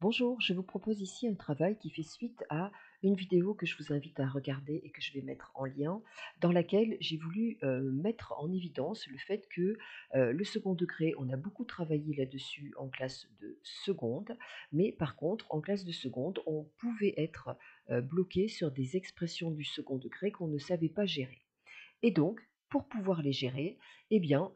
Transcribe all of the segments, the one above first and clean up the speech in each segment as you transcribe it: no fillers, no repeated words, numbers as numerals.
Bonjour, je vous propose ici un travail qui fait suite à une vidéo que je vous invite à regarder et que je vais mettre en lien, dans laquelle j'ai voulu mettre en évidence le fait que le second degré, on a beaucoup travaillé là-dessus en classe de seconde, mais par contre, en classe de seconde, on pouvait être bloqué sur des expressions du second degré qu'on ne savait pas gérer. Et donc, pour pouvoir les gérer, eh bien,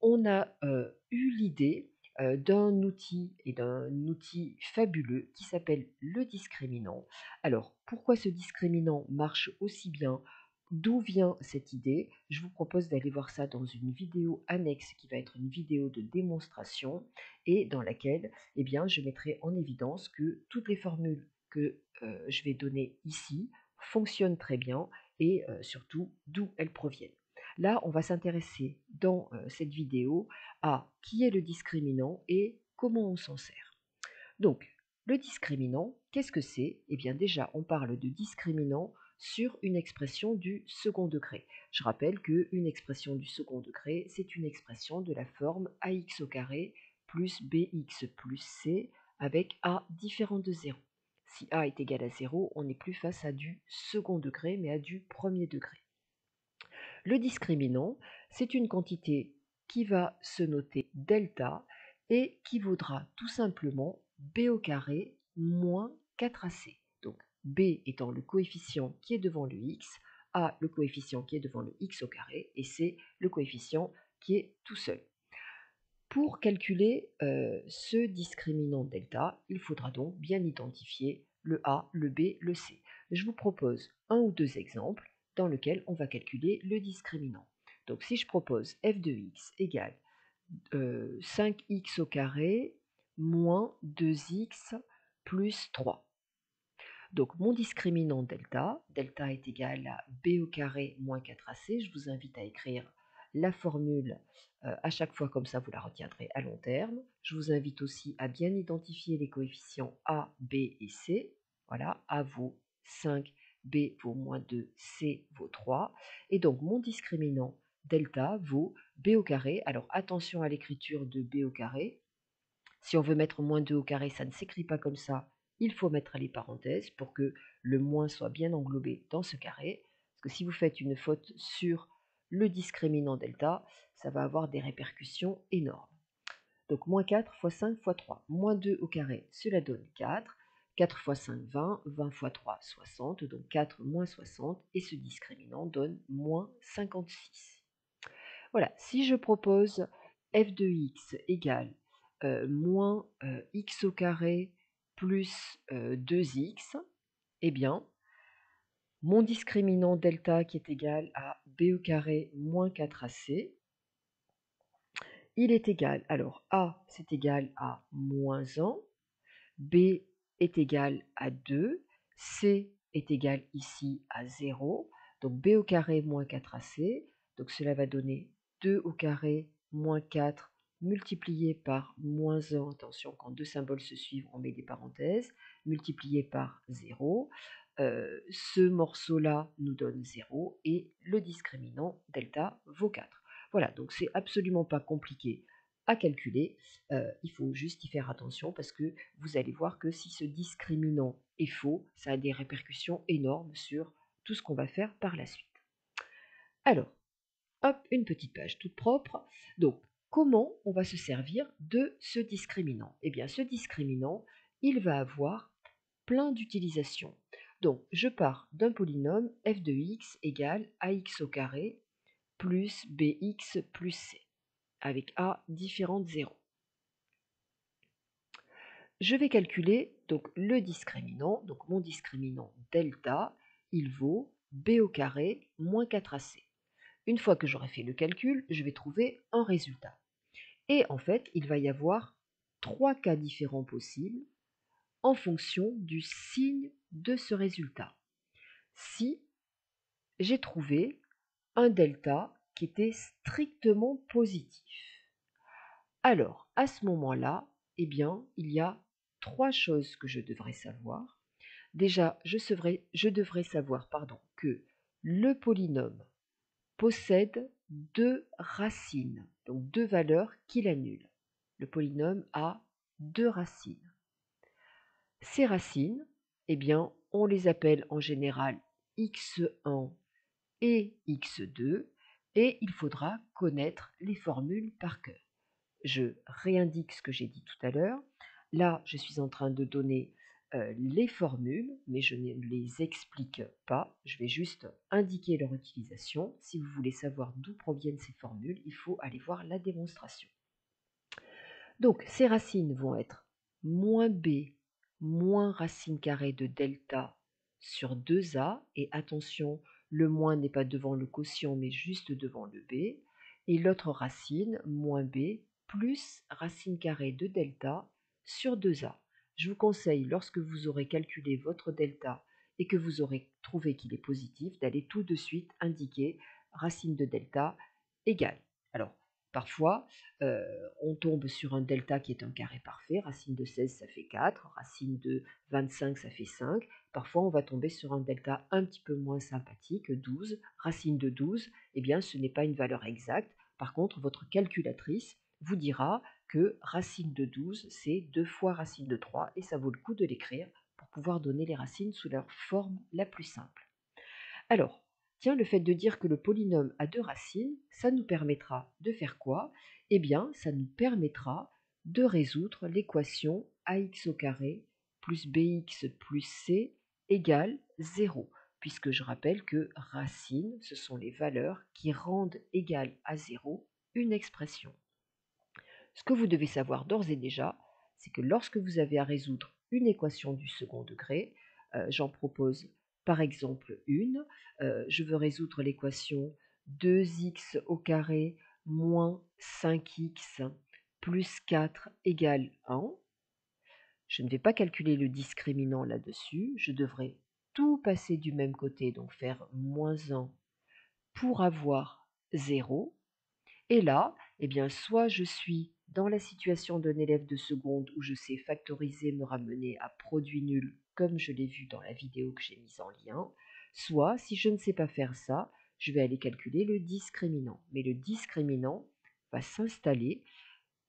on a eu l'idée d'un outil fabuleux qui s'appelle le discriminant. Alors, pourquoi ce discriminant marche aussi bien? D'où vient cette idée? Je vous propose d'aller voir ça dans une vidéo annexe qui va être une vidéo de démonstration et dans laquelle eh bien, je mettrai en évidence que toutes les formules que je vais donner ici fonctionnent très bien et surtout d'où elles proviennent. Là, on va s'intéresser dans cette vidéo à qui est le discriminant et comment on s'en sert. Donc, le discriminant, qu'est-ce que c'est? Eh bien déjà, on parle de discriminant sur une expression du second degré. Je rappelle qu'une expression du second degré, c'est une expression de la forme ax au carré plus bx plus c avec a différent de 0. Si a est égal à 0, on n'est plus face à du second degré, mais à du premier degré. Le discriminant, c'est une quantité qui va se noter delta et qui vaudra tout simplement b au carré moins 4ac. Donc b étant le coefficient qui est devant le x, a le coefficient qui est devant le x au carré et c le coefficient qui est tout seul. Pour calculer ce discriminant delta, il faudra donc bien identifier le A, le B, le C. Je vous propose un ou deux exemples dans lesquels on va calculer le discriminant. Donc si je propose f de x égale 5x au carré moins 2x plus 3. Donc mon discriminant delta est égal à b au carré moins 4ac. Je vous invite à écrire la formule à chaque fois, comme ça vous la retiendrez à long terme. Je vous invite aussi à bien identifier les coefficients a, b et c. Voilà, a vaut 5, b vaut moins 2, c vaut 3. Et donc mon discriminant delta vaut b au carré. Alors attention à l'écriture de b au carré. Si on veut mettre moins 2 au carré, ça ne s'écrit pas comme ça. Il faut mettre les parenthèses pour que le moins soit bien englobé dans ce carré. Parce que si vous faites une faute sur le discriminant delta, ça va avoir des répercussions énormes. Donc moins 4 fois 5 fois 3. Moins 2 au carré, cela donne 4. 4 fois 5, 20. 20 fois 3, 60. Donc 4 moins 60. Et ce discriminant donne moins 56. Voilà, si je propose f de x égale moins x au carré plus 2x, eh bien, mon discriminant delta qui est égal à b au carré moins 4ac, il est égal, alors a c'est égal à moins 1, b est égal à 2, c est égal ici à 0, donc b au carré moins 4ac, donc cela va donner 2 au carré moins 4 multiplié par moins 1, attention quand deux symboles se suivent on met des parenthèses, multiplié par 0, ce morceau-là nous donne 0 et le discriminant delta vaut 4. Voilà, donc c'est absolument pas compliqué à calculer, il faut juste y faire attention parce que vous allez voir que si ce discriminant est faux, ça a des répercussions énormes sur tout ce qu'on va faire par la suite. Alors, hop, une petite page toute propre. Donc, comment on va se servir de ce discriminant? Eh bien, ce discriminant, il va avoir plein d'utilisations. Donc, je pars d'un polynôme f de x égale ax au carré plus bx plus c, avec a différent de 0. Je vais calculer donc le discriminant, donc mon discriminant delta, il vaut b au carré moins 4ac. Une fois que j'aurai fait le calcul, je vais trouver un résultat. Et en fait, il va y avoir trois cas différents possibles en fonction du signe de ce résultat. Si j'ai trouvé un delta qui était strictement positif, alors à ce moment-là, eh bien, il y a trois choses que je devrais savoir. Déjà, je devrais savoir que le polynôme possède deux racines, donc deux valeurs qui l'annulent. Le polynôme a deux racines. Ces racines, eh bien, on les appelle en général x1 et x2 et il faudra connaître les formules par cœur. Je réindique ce que j'ai dit tout à l'heure. Là, je suis en train de donner les formules, mais je ne les explique pas. Je vais juste indiquer leur utilisation. Si vous voulez savoir d'où proviennent ces formules, il faut aller voir la démonstration. Donc, ces racines vont être moins b moins racine carrée de delta sur 2a, et attention, le moins n'est pas devant le quotient, mais juste devant le b, et l'autre racine, moins b, plus racine carrée de delta sur 2a. Je vous conseille, lorsque vous aurez calculé votre delta et que vous aurez trouvé qu'il est positif, d'aller tout de suite indiquer racine de delta égale. Alors, parfois, on tombe sur un delta qui est un carré parfait. Racine de 16, ça fait 4. Racine de 25, ça fait 5. Parfois, on va tomber sur un delta un petit peu moins sympathique, 12. Racine de 12, eh bien, ce n'est pas une valeur exacte. Par contre, votre calculatrice vous dira que racine de 12, c'est 2 fois racine de 3, et ça vaut le coup de l'écrire pour pouvoir donner les racines sous leur forme la plus simple. Alors, tiens, le fait de dire que le polynôme a 2 racines, ça nous permettra de faire quoi? Eh bien, ça nous permettra de résoudre l'équation ax au carré plus bx plus c égale 0, puisque je rappelle que racines, ce sont les valeurs qui rendent égale à 0 une expression. Ce que vous devez savoir d'ores et déjà, c'est que lorsque vous avez à résoudre une équation du second degré, j'en propose par exemple une, je veux résoudre l'équation 2x au carré moins 5x plus 4 égale 1. Je ne vais pas calculer le discriminant là-dessus, je devrais tout passer du même côté, donc faire moins 1 pour avoir 0. Et là, eh bien, soit je suis dans la situation d'un élève de seconde où je sais factoriser me ramener à produit nul, comme je l'ai vu dans la vidéo que j'ai mise en lien, soit, si je ne sais pas faire ça, je vais aller calculer le discriminant. Mais le discriminant va s'installer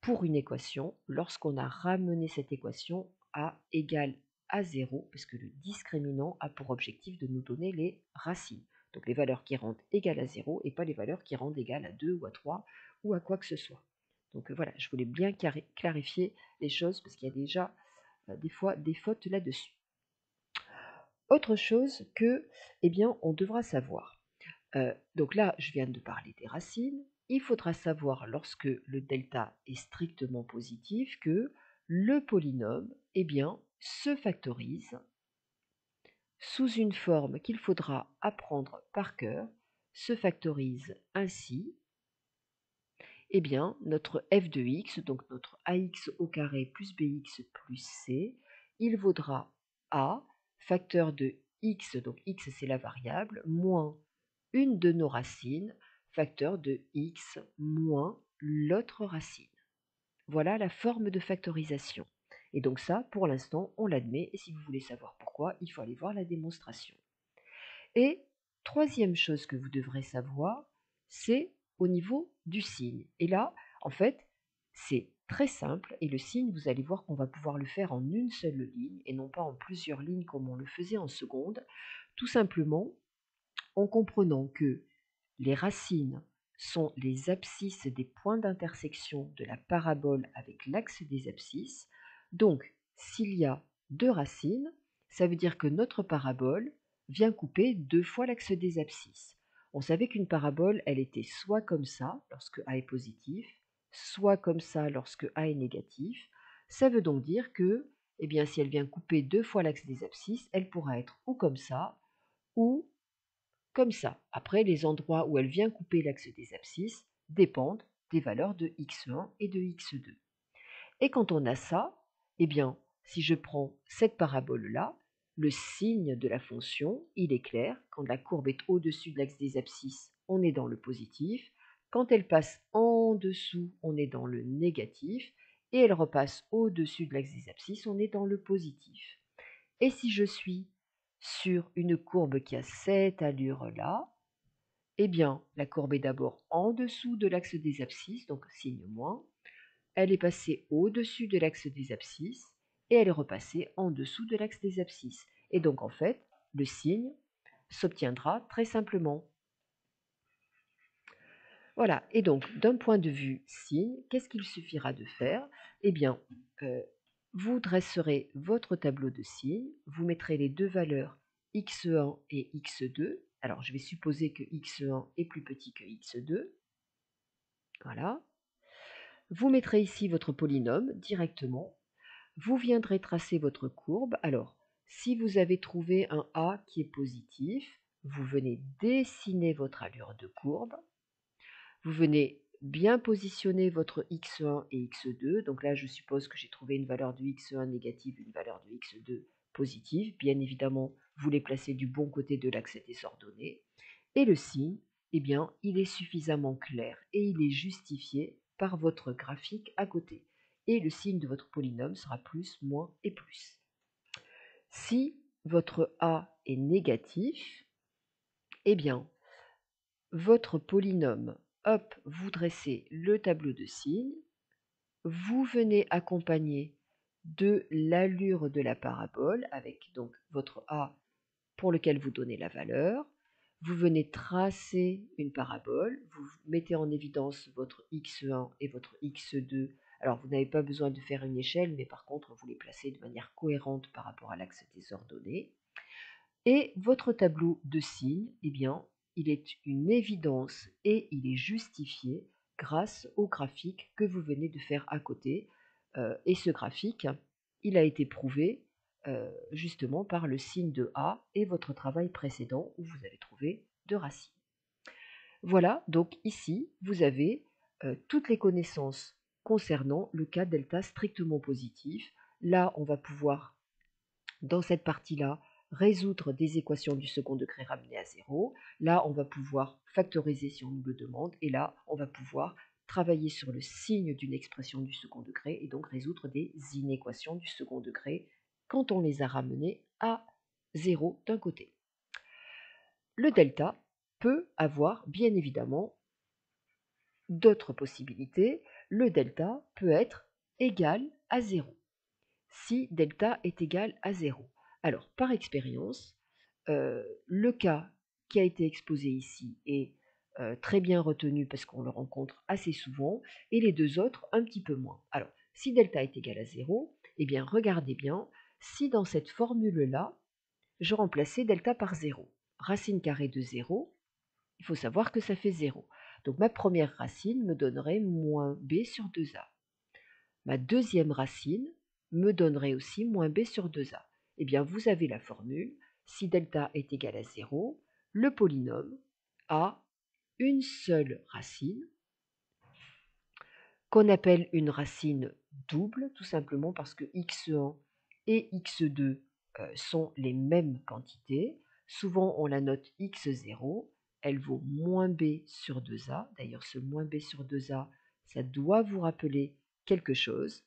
pour une équation lorsqu'on a ramené cette équation à égal à 0, parce que le discriminant a pour objectif de nous donner les racines. Donc les valeurs qui rendent égal à 0 et pas les valeurs qui rendent égal à 2 ou à 3 ou à quoi que ce soit. Donc voilà, je voulais bien clarifier les choses parce qu'il y a déjà des fois des fautes là-dessus. Autre chose que, eh bien, on devra savoir. Donc là, je viens de parler des racines. Il faudra savoir, lorsque le delta est strictement positif, que le polynôme, eh bien, se factorise sous une forme qu'il faudra apprendre par cœur, se factorise ainsi. Eh bien, notre f de x, donc notre ax au carré plus bx plus c, il vaudra a, facteur de x, donc x c'est la variable, moins une de nos racines, facteur de x moins l'autre racine. Voilà la forme de factorisation. Et donc ça, pour l'instant, on l'admet, et si vous voulez savoir pourquoi, il faut aller voir la démonstration. Et troisième chose que vous devrez savoir, c'est au niveau du signe. Et là, en fait, c'est très simple, et le signe, vous allez voir qu'on va pouvoir le faire en une seule ligne, et non pas en plusieurs lignes comme on le faisait en seconde, tout simplement en comprenant que les racines sont les abscisses des points d'intersection de la parabole avec l'axe des abscisses. Donc, s'il y a deux racines, ça veut dire que notre parabole vient couper 2 fois l'axe des abscisses. On savait qu'une parabole, elle était soit comme ça, lorsque A est positif, soit comme ça, lorsque A est négatif. Ça veut donc dire que, eh bien, si elle vient couper 2 fois l'axe des abscisses, elle pourra être ou comme ça, ou comme ça. Après, les endroits où elle vient couper l'axe des abscisses dépendent des valeurs de x1 et de x2. Et quand on a ça, eh bien, si je prends cette parabole-là, le signe de la fonction, il est clair. Quand la courbe est au-dessus de l'axe des abscisses, on est dans le positif. Quand elle passe en dessous, on est dans le négatif. Et elle repasse au-dessus de l'axe des abscisses, on est dans le positif. Et si je suis sur une courbe qui a cette allure-là, eh bien, la courbe est d'abord en dessous de l'axe des abscisses, donc signe moins. Elle est passée au-dessus de l'axe des abscisses, et elle est repassée en dessous de l'axe des abscisses. Et donc en fait, le signe s'obtiendra très simplement. Voilà, et donc d'un point de vue signe, qu'est-ce qu'il suffira de faire? Eh bien, vous dresserez votre tableau de signes, vous mettrez les deux valeurs x1 et x2. Alors je vais supposer que x1 est plus petit que x2. Voilà. Vous mettrez ici votre polynôme directement. Vous viendrez tracer votre courbe. Alors, si vous avez trouvé un A qui est positif, vous venez dessiner votre allure de courbe. Vous venez bien positionner votre x1 et x2. Donc là, je suppose que j'ai trouvé une valeur de x1 négative, une valeur de x2 positive. Bien évidemment, vous les placez du bon côté de l'axe des ordonnées. Et le signe, eh bien, il est suffisamment clair et il est justifié par votre graphique à côté. Et le signe de votre polynôme sera plus, moins et plus. Si votre A est négatif, eh bien, votre polynôme, hop, vous dressez le tableau de signes, vous venez accompagner de l'allure de la parabole avec donc votre A pour lequel vous donnez la valeur. Vous venez tracer une parabole, vous mettez en évidence votre x1 et votre x2. Alors vous n'avez pas besoin de faire une échelle, mais par contre vous les placez de manière cohérente par rapport à l'axe des ordonnées. Et votre tableau de signes, eh bien, il est une évidence et il est justifié grâce au graphique que vous venez de faire à côté. Et ce graphique, il a été prouvé justement par le signe de A et votre travail précédent où vous avez trouvé deux racines. Voilà, donc ici, vous avez toutes les connaissances concernant le cas delta strictement positif. Là, on va pouvoir, dans cette partie-là, résoudre des équations du second degré ramenées à zéro. Là, on va pouvoir factoriser si on nous le demande. Et là, on va pouvoir travailler sur le signe d'une expression du second degré et donc résoudre des inéquations du second degré quand on les a ramenées à zéro d'un côté. Le delta peut avoir bien évidemment d'autres possibilités. Le delta peut être égal à 0 si delta est égal à 0. Alors, par expérience, le cas qui a été exposé ici est très bien retenu parce qu'on le rencontre assez souvent, et les deux autres un petit peu moins. Alors, si delta est égal à 0, eh bien, regardez bien, si dans cette formule-là, je remplaçais delta par 0, racine carrée de 0, il faut savoir que ça fait 0. Donc, ma première racine me donnerait moins b sur 2a. Ma deuxième racine me donnerait aussi moins b sur 2a. Eh bien, vous avez la formule, si delta est égal à 0, le polynôme a une seule racine, qu'on appelle une racine double, tout simplement parce que x1 et x2 sont les mêmes quantités. Souvent, on la note x0, elle vaut moins b sur 2a. D'ailleurs, ce moins b sur 2a, ça doit vous rappeler quelque chose.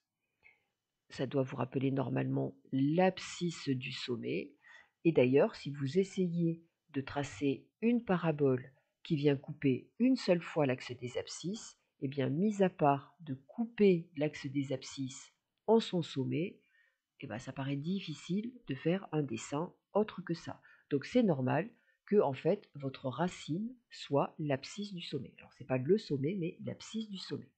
Ça doit vous rappeler normalement l'abscisse du sommet. Et d'ailleurs, si vous essayez de tracer une parabole qui vient couper une seule fois l'axe des abscisses, eh bien, mis à part de couper l'axe des abscisses en son sommet, eh bien, ça paraît difficile de faire un dessin autre que ça. Donc c'est normal que en fait votre racine soit l'abscisse du sommet. Alors c'est pas le sommet, mais l'abscisse du sommet.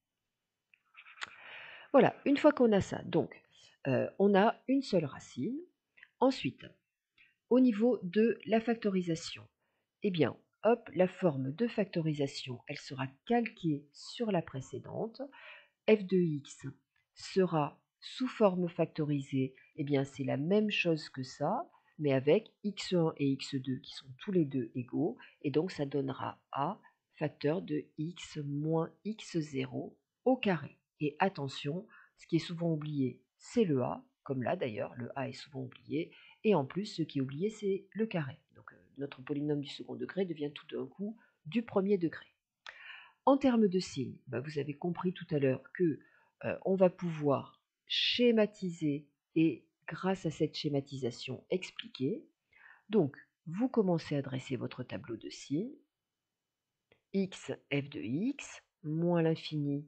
Voilà, une fois qu'on a ça, donc on a une seule racine. Ensuite, au niveau de la factorisation, eh bien, hop, la forme de factorisation, elle sera calquée sur la précédente. F de x sera sous forme factorisée, eh bien, c'est la même chose que ça, mais avec x1 et x2 qui sont tous les deux égaux, et donc ça donnera a facteur de x moins x0 au carré. Et attention, ce qui est souvent oublié, c'est le a, comme là d'ailleurs, le a est souvent oublié, et en plus, ce qui est oublié, c'est le carré. Donc notre polynôme du second degré devient tout d'un coup du premier degré. En termes de signes, vous avez compris tout à l'heure que on va pouvoir schématiser et grâce à cette schématisation expliquer. Donc, vous commencez à dresser votre tableau de signes. X, f de x, moins l'infini,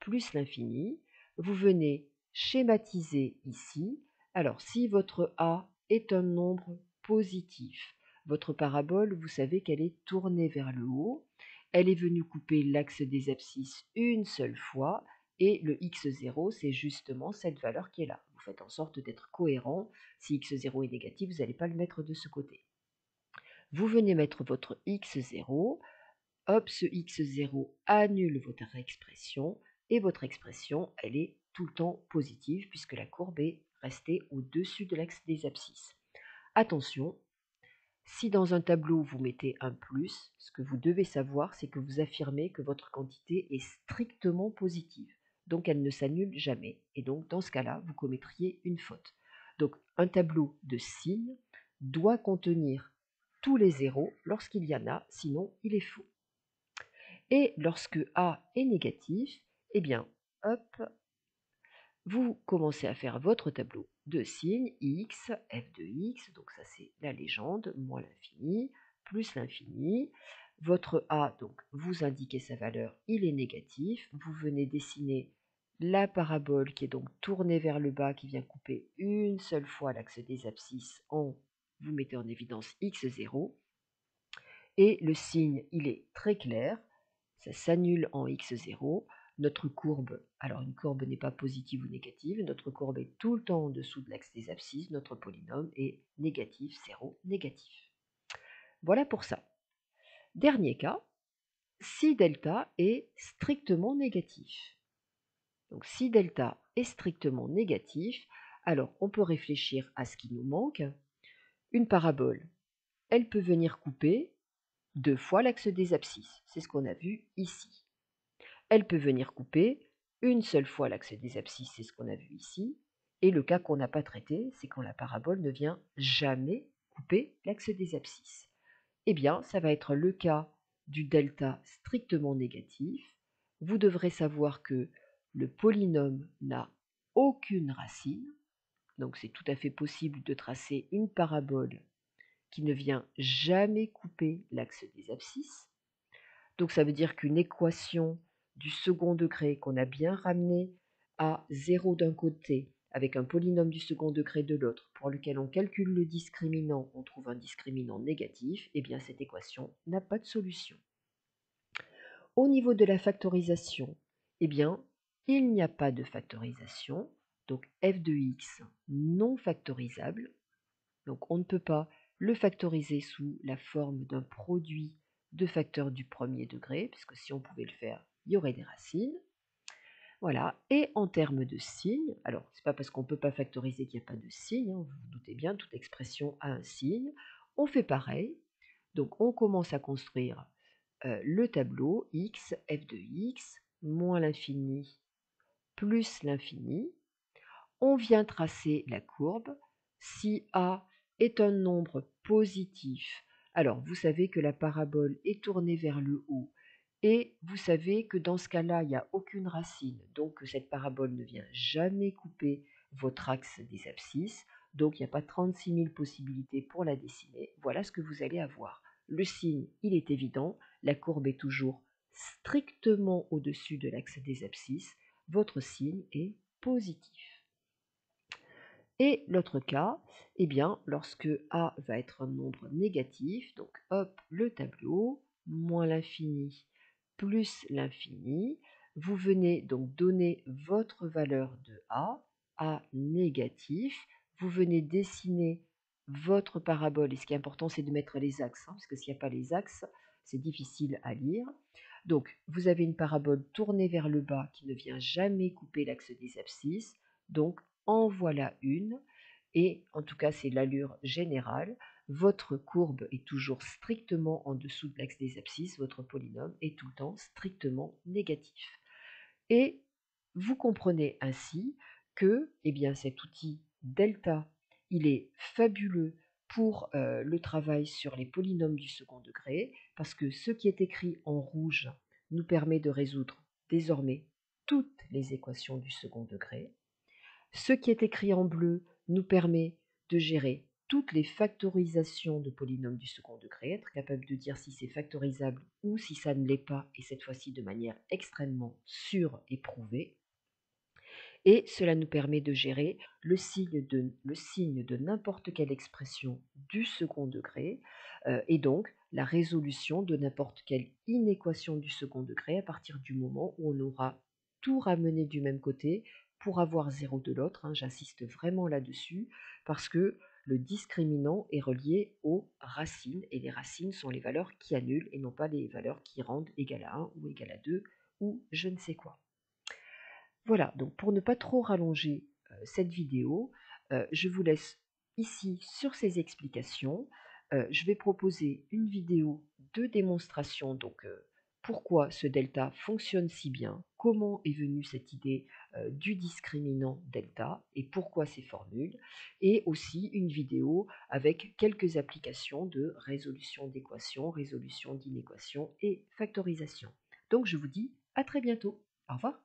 plus l'infini. Vous venez schématiser ici. Alors, si votre A est un nombre positif, votre parabole, vous savez qu'elle est tournée vers le haut, elle est venue couper l'axe des abscisses une seule fois, et le x0, c'est justement cette valeur qui est là. Vous faites en sorte d'être cohérent. Si x0 est négatif, vous n'allez pas le mettre de ce côté. Vous venez mettre votre x0, hop, ce x0 annule votre expression, et votre expression, elle est tout le temps positive, puisque la courbe est restée au-dessus de l'axe des abscisses. Attention, si dans un tableau vous mettez un plus, ce que vous devez savoir, c'est que vous affirmez que votre quantité est strictement positive. Donc elle ne s'annule jamais. Et donc dans ce cas-là, vous commettriez une faute. Donc un tableau de signes doit contenir tous les zéros lorsqu'il y en a, sinon il est faux. Et lorsque A est négatif, eh bien, hop, vous commencez à faire votre tableau de signes x, f de x, donc ça c'est la légende, moins l'infini, plus l'infini. Votre A, donc vous indiquez sa valeur, il est négatif. Vous venez dessiner la parabole qui est donc tournée vers le bas, qui vient couper une seule fois l'axe des abscisses vous mettez en évidence x0. Et le signe, il est très clair, ça s'annule en x0. Notre courbe, alors une courbe n'est pas positive ou négative, notre courbe est tout le temps en dessous de l'axe des abscisses, notre polynôme est négatif, 0, négatif. Voilà pour ça. Dernier cas, si delta est strictement négatif. Donc si delta est strictement négatif, alors on peut réfléchir à ce qui nous manque. Une parabole, elle peut venir couper 2 fois l'axe des abscisses, c'est ce qu'on a vu ici. Elle peut venir couper une seule fois l'axe des abscisses, c'est ce qu'on a vu ici. Et le cas qu'on n'a pas traité, c'est quand la parabole ne vient jamais couper l'axe des abscisses. Eh bien, ça va être le cas du delta strictement négatif. Vous devrez savoir que le polynôme n'a aucune racine, donc c'est tout à fait possible de tracer une parabole qui ne vient jamais couper l'axe des abscisses. Donc ça veut dire qu'une équation du second degré qu'on a bien ramenée à 0 d'un côté, avec un polynôme du second degré de l'autre, pour lequel on calcule le discriminant, on trouve un discriminant négatif, et bien cette équation n'a pas de solution. Au niveau de la factorisation, eh bien, il n'y a pas de factorisation, donc f de x non factorisable, donc on ne peut pas le factoriser sous la forme d'un produit de facteurs du premier degré, puisque si on pouvait le faire, il y aurait des racines. Voilà, et en termes de signes, alors c'est pas parce qu'on ne peut pas factoriser qu'il n'y a pas de signe, vous vous doutez bien, toute expression a un signe, on fait pareil, donc on commence à construire le tableau x, f de x, moins l'infini, plus l'infini, on vient tracer la courbe. Si A est un nombre positif, alors vous savez que la parabole est tournée vers le haut, et vous savez que dans ce cas-là, il n'y a aucune racine, donc cette parabole ne vient jamais couper votre axe des abscisses, donc il n'y a pas 36 000 possibilités pour la dessiner. Voilà ce que vous allez avoir. Le signe, il est évident, la courbe est toujours strictement au-dessus de l'axe des abscisses, votre signe est positif. Et l'autre cas, eh bien, lorsque A va être un nombre négatif, donc hop, le tableau, moins l'infini plus l'infini, vous venez donc donner votre valeur de A négatif, vous venez dessiner votre parabole, et ce qui est important, c'est de mettre les axes, parce que s'il n'y a pas les axes, c'est difficile à lire. Donc, vous avez une parabole tournée vers le bas qui ne vient jamais couper l'axe des abscisses, donc en voilà une, et en tout cas c'est l'allure générale. Votre courbe est toujours strictement en dessous de l'axe des abscisses, votre polynôme est tout le temps strictement négatif. Et vous comprenez ainsi que eh bien, cet outil delta, il est fabuleux pour le travail sur les polynômes du second degré, parce que ce qui est écrit en rouge nous permet de résoudre désormais toutes les équations du second degré. Ce qui est écrit en bleu nous permet de gérer toutes les factorisations de polynômes du second degré, être capable de dire si c'est factorisable ou si ça ne l'est pas, et cette fois-ci de manière extrêmement sûre et prouvée. et cela nous permet de gérer le signe de n'importe quelle expression du second degré, et donc la résolution de n'importe quelle inéquation du second degré à partir du moment où on aura tout ramené du même côté pour avoir 0 de l'autre, hein. J'insiste vraiment là-dessus parce que le discriminant est relié aux racines et les racines sont les valeurs qui annulent et non pas les valeurs qui rendent égal à 1 ou égal à 2 ou je ne sais quoi. Voilà, donc pour ne pas trop rallonger cette vidéo, je vous laisse ici sur ces explications. Je vais proposer une vidéo de démonstration, donc pourquoi ce delta fonctionne si bien, comment est venue cette idée du discriminant delta et pourquoi ces formules, et aussi une vidéo avec quelques applications de résolution d'équations, résolution d'inéquations et factorisation. Donc je vous dis à très bientôt. Au revoir.